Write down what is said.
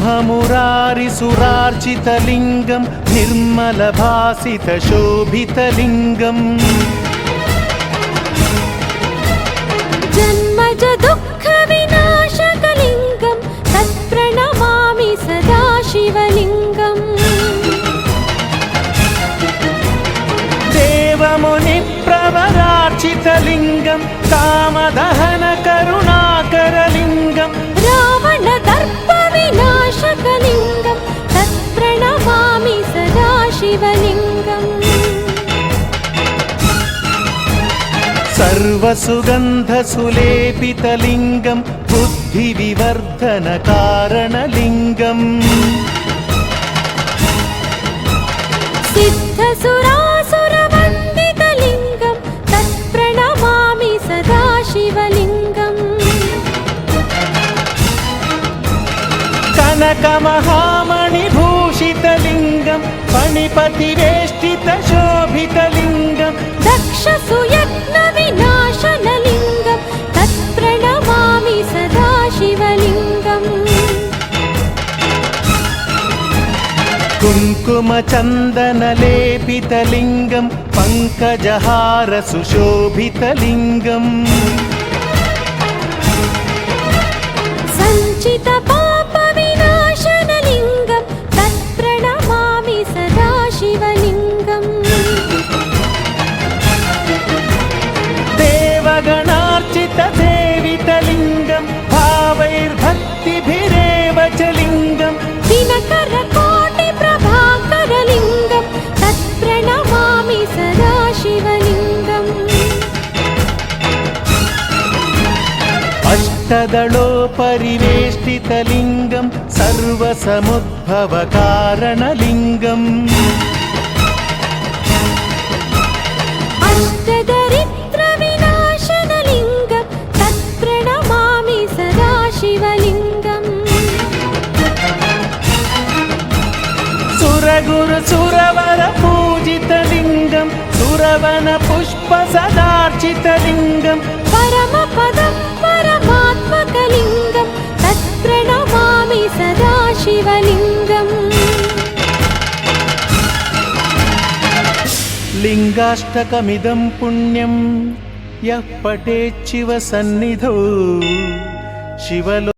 ब्रह्ममुरारिसुरार्चितलिङ्गं निर्मलभासितशोभितलिङ्गम् जन्मज दुःखविनाशकलिङ्गं तत्प्रणमामि सदा शिवलिङ्गम् देवमुनिप्रवरार्चितलिङ्गं कामदहनकरुणाकरलिङ्गम् रावणदर्पविनाशकलिङ्गं तत्प्रणमामि सदा शिवलिङ्गम् सर्वसुगन्धसुलेपितलिङ्गं बुद्धिविवर्धनकारणलिङ्गम् सिद्धसुरासुरवन्दितलिङ्गं तत्प्रणमामि सदा शिवलिङ्गम् कनकमहामणिभूषितलिङ्गं फणिपतिवेष्टितशोभितलिङ्गं दक्षसुयज्ञविनाशनलिङ्गं तत्प्रणमामि सदा शिवलिङ्गम् कुङ्कुमचन्दनलेपितलिङ्गं पङ्कजहारसुशोभितलिङ्गम् सञ्चितपापविनाशनलिङ्गं तत्प्रणमामि सदा शिवलिङ्गम् देवगणार्चितसेवितलिङ्गं भावैर्भक्तिभिरेव च लिङ्गं दिनकरकोटिप्रभाकरलिङ्गं तत्प्रणमामि सदा शिवलिङ्गम् अष्टदलोपरिवेष्टितलिङ्गं सर्वसमुद्भवकारणलिङ्गम् अष्टदरिद्रविनाशनलिङ्गं तत्प्रणमामि सदा शिवलिङ्गम् सुरगुरुसुरवरपूजितलिङ्गं सुरवनपुष्पसदार्चितलिङ्गं परमपदं परमात्मकलिङ्गं तत्प्रणमामि सदा शिवलिङ्गम् लिङ्गाष्टकमिदं पुण्यं यः पठेच्छिवसन्निधौ शिवलो